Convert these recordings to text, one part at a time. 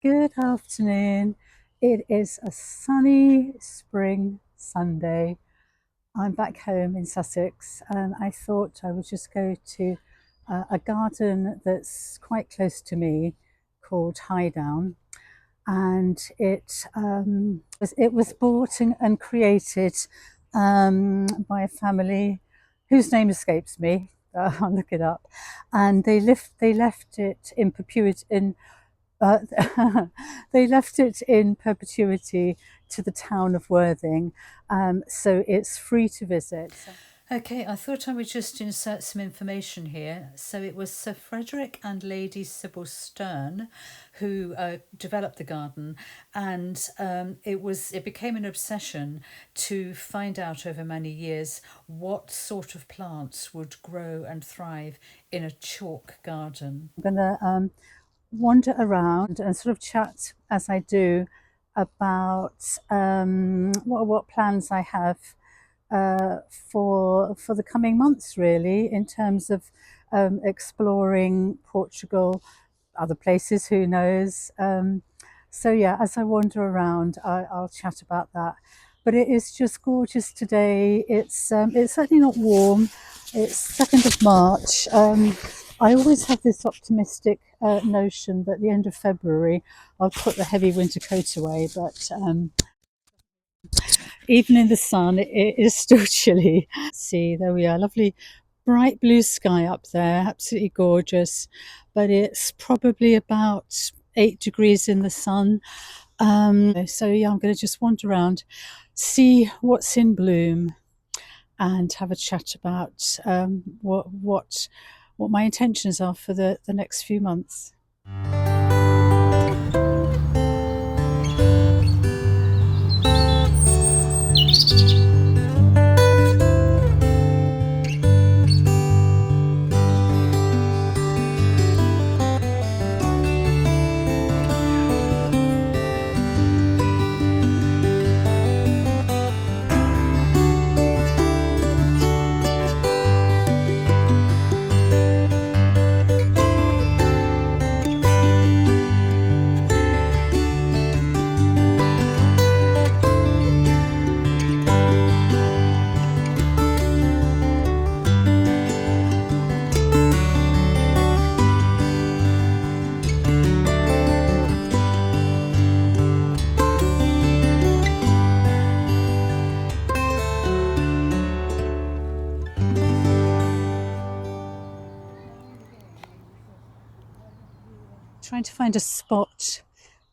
Good afternoon. It is a sunny spring Sunday. I'm back home in Sussex and I thought I would just go to a garden that's quite close to me called Highdown. And it was bought and created by a family whose name escapes me. I'll look it up. And they left it in perpetuity uh, they left it in perpetuity to the town of Worthing, so it's free to visit. Okay, I thought I would just insert some information here. So it was Sir Frederick and Lady Sybil Stern who developed the garden, and it became an obsession to find out over many years what sort of plants would grow and thrive in a chalk garden. I'm going to wander around and sort of chat as I do about what plans I have for the coming months, really, in terms of exploring Portugal, other places, who knows. So yeah, as I wander around, I'll chat about that. But it is just gorgeous today. It's certainly not warm. It's 2nd of March. I always have this optimistic notion that at the end of February I'll put the heavy winter coat away, but even in the sun it is still chilly. See, there we are, lovely bright blue sky up there, absolutely gorgeous, but it's probably about 8 degrees in the sun. So yeah, I'm going to just wander around, see what's in bloom, and have a chat about what my intentions are for the next few months. Trying to find a spot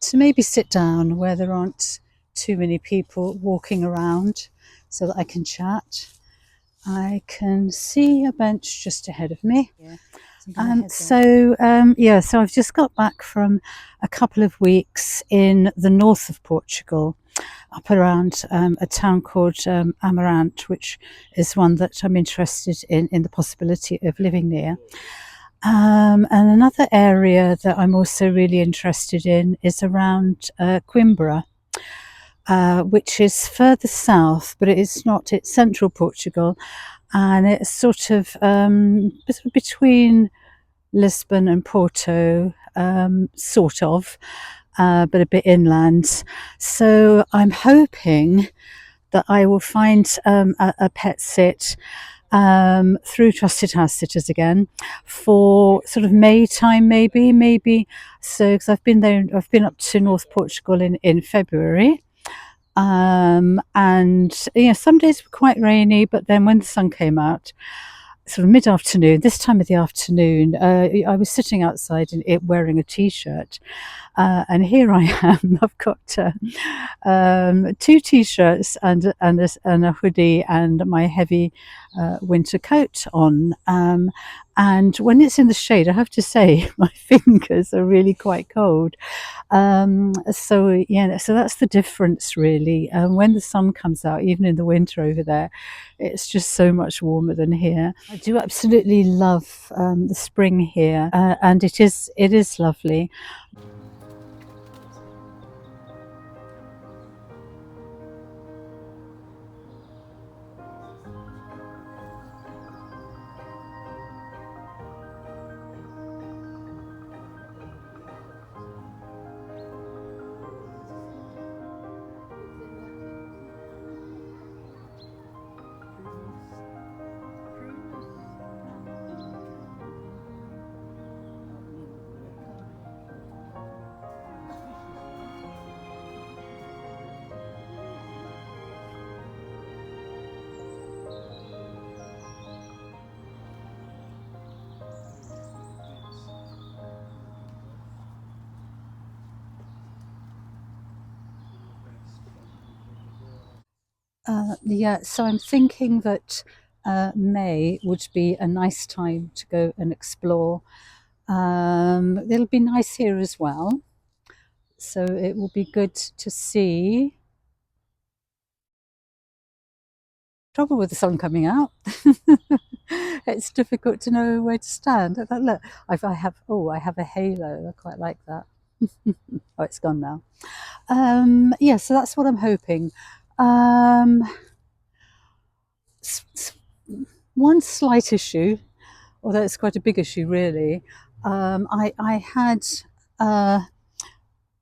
to maybe sit down where there aren't too many people walking around so that I can chat. I can see a bench just ahead of me. Yeah. So I've just got back from a couple of weeks in the north of Portugal, up around a town called Amarante, which is one that I'm interested in the possibility of living near. And another area that I'm also really interested in is around Coimbra, which is further south, but it's not, it's central Portugal, and it's sort of between Lisbon and Porto, but a bit inland. So I'm hoping that I will find a pet sit through Trusted House Sitters again for sort of May time, maybe. So because I've been up to North Portugal in February. And some days were quite rainy, but then when the sun came out, sort of mid-afternoon, this time of the afternoon, I was sitting outside in it wearing a t-shirt, and here I am. I've got 2 t-shirts and a hoodie and my heavy winter coat on. And when it's in the shade, I have to say, my fingers are really quite cold. So that's the difference, really. When the sun comes out, even in the winter over there, it's just so much warmer than here. I do absolutely love the spring here, and it is lovely. Yeah, so I'm thinking that May would be a nice time to go and explore. It'll be nice here as well, so it will be good to see. Trouble with the sun coming out. It's difficult to know where to stand. Look, I have a halo. I quite like that. Oh, it's gone now. Yeah, so that's what I'm hoping. Um, one slight issue, although it's quite a big issue, really. I had uh,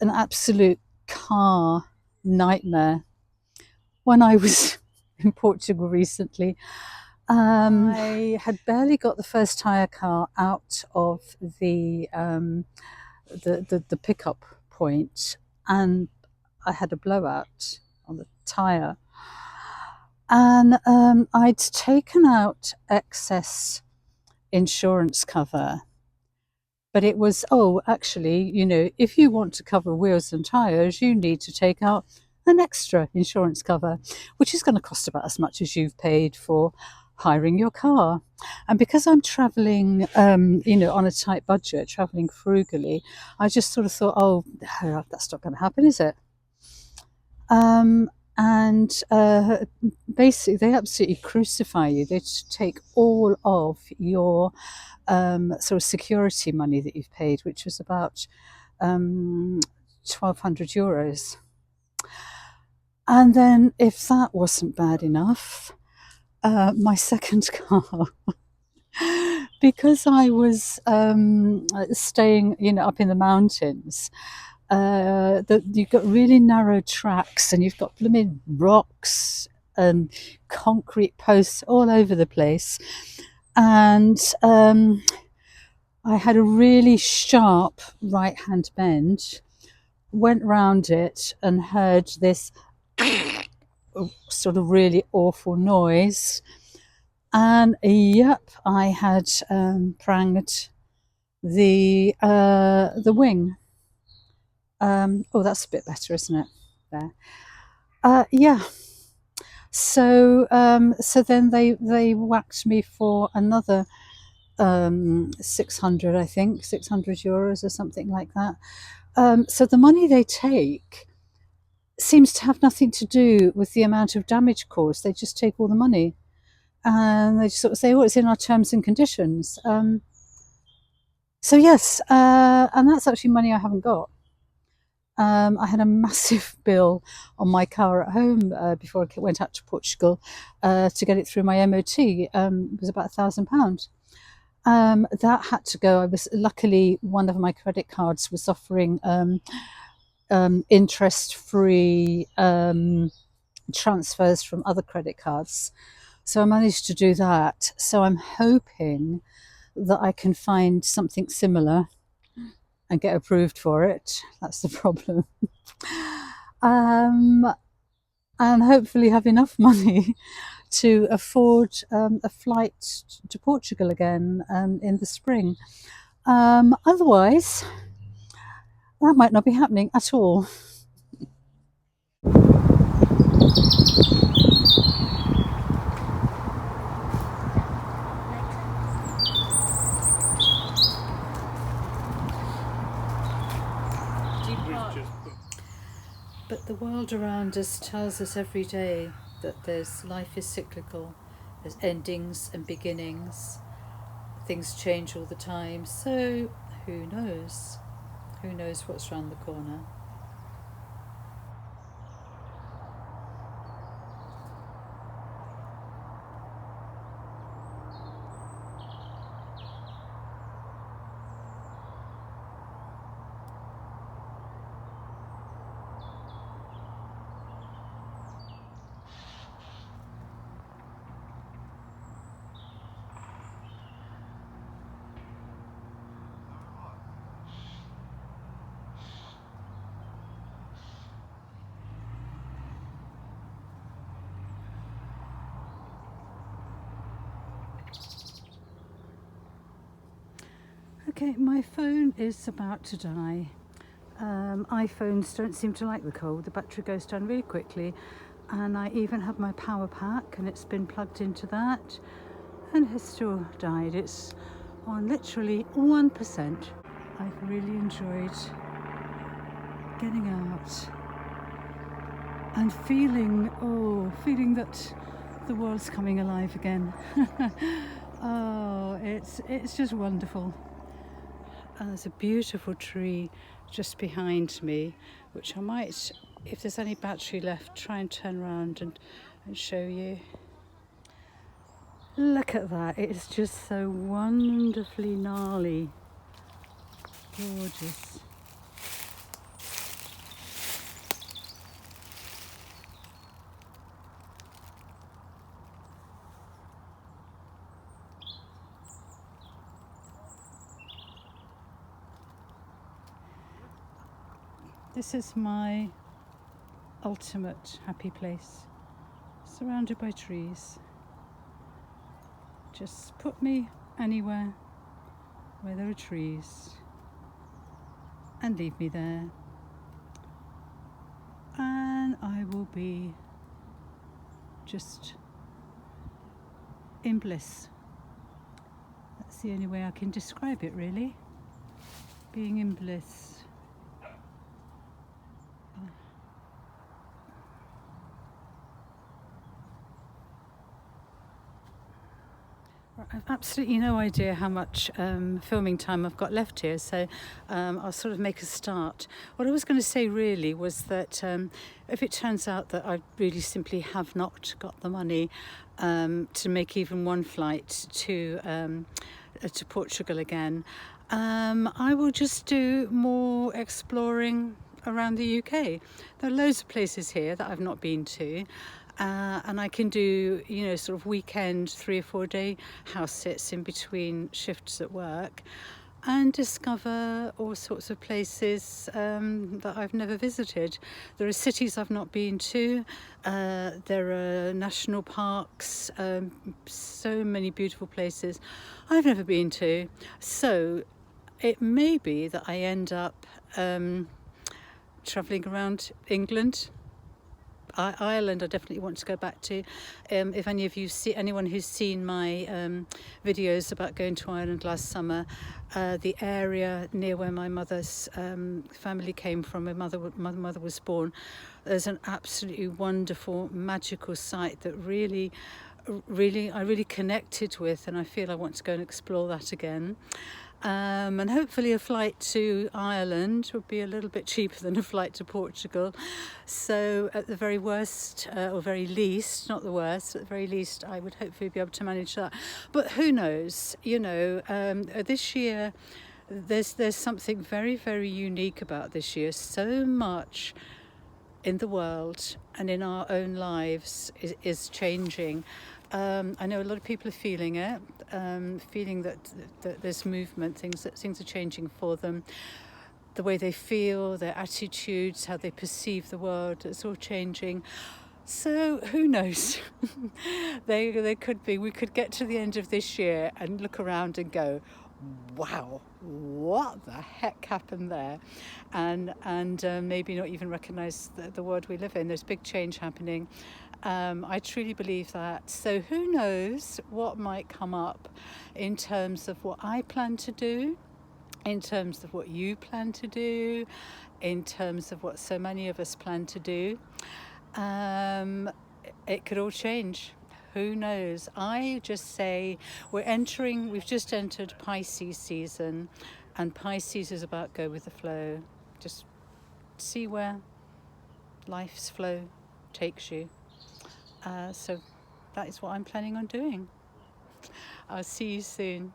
an absolute car nightmare when I was in Portugal recently. I had barely got the first hire car out of the pickup point, and I had a blowout on the tire. And I'd taken out excess insurance cover, but it was, oh, actually, if you want to cover wheels and tires, you need to take out an extra insurance cover, which is going to cost about as much as you've paid for hiring your car. And because I'm traveling, on a tight budget, traveling frugally, I just sort of thought, oh, that's not going to happen, is it? And basically, they absolutely crucify you. They take all of your sort of security money that you've paid, which was about 1,200 euros. And then, if that wasn't bad enough, my second car, because I was staying, up in the mountains, you've got really narrow tracks, and you've got blooming rocks and concrete posts all over the place. And I had a really sharp right hand bend, went round it, and heard this sort of really awful noise. And yep, I had pranged the wing. Oh, that's a bit better, isn't it? There. Yeah. So then they whacked me for another 600, I think, 600 euros or something like that. So the money they take seems to have nothing to do with the amount of damage caused. They just take all the money, and they just sort of say, "Oh, it's in our terms and conditions." So yes, and that's actually money I haven't got. I had a massive bill on my car at home before I went out to Portugal to get it through my MOT. It was about £1,000. That had to go. I was luckily, one of my credit cards was offering interest-free transfers from other credit cards, so I managed to do that. So I'm hoping that I can find something similar and get approved for it. That's the problem. And hopefully have enough money to afford a flight to Portugal again in the spring. Otherwise, that might not be happening at all. But the world around us tells us every day that life is cyclical. There's endings and beginnings. Things change all the time. So who knows? Who knows what's round the corner? Okay, my phone is about to die. iPhones don't seem to like the cold. The battery goes down really quickly. and I even have my power pack and it's been plugged into that, and has still died. It's on literally 1%. I've really enjoyed getting out and feeling that the world's coming alive again. Oh, it's just wonderful. And there's a beautiful tree just behind me, which I might, if there's any battery left, try and turn around and show you. Look at that, it is just so wonderfully gnarly. Gorgeous. This is my ultimate happy place, surrounded by trees. Just put me anywhere where there are trees and leave me there, and I will be just in bliss. That's the only way I can describe it, really. Being in bliss. I've absolutely no idea how much filming time I've got left here, so I'll sort of make a start. What I was going to say really was that if it turns out that I really simply have not got the money to make even one flight to Portugal again, I will just do more exploring around the UK. There are loads of places here that I've not been to. And I can do, sort of weekend 3 or 4 day house sits in between shifts at work and discover all sorts of places that I've never visited. There are cities I've not been to, there are national parks, so many beautiful places I've never been to. So it may be that I end up travelling around England. Ireland I definitely want to go back to. If any of you anyone who's seen my videos about going to Ireland last summer, the area near where my mother's family came from, where my mother was born, there's an absolutely wonderful magical site that I really connected with, and I feel I want to go and explore that again. And hopefully a flight to Ireland would be a little bit cheaper than a flight to Portugal. So at the very worst, or very least, not the worst, at the very least, I would hopefully be able to manage that. But who knows? This year, there's something very, very unique about this year. So much in the world and in our own lives is changing. I know a lot of people are feeling it, feeling that there's movement, things are changing for them. The way they feel, their attitudes, how they perceive the world, it's all changing. So who knows? They could be. We could get to the end of this year and look around and go, wow, what the heck happened there? And maybe not even recognise the world we live in. There's big change happening. I truly believe that. So who knows what might come up in terms of what I plan to do, in terms of what you plan to do, in terms of what so many of us plan to do. It could all change. Who knows? I just say we've just entered Pisces season, and Pisces is about go with the flow. Just see where life's flow takes you. So that is what I'm planning on doing. I'll see you soon.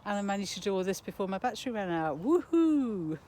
And I managed to do all this before my battery ran out. Woohoo!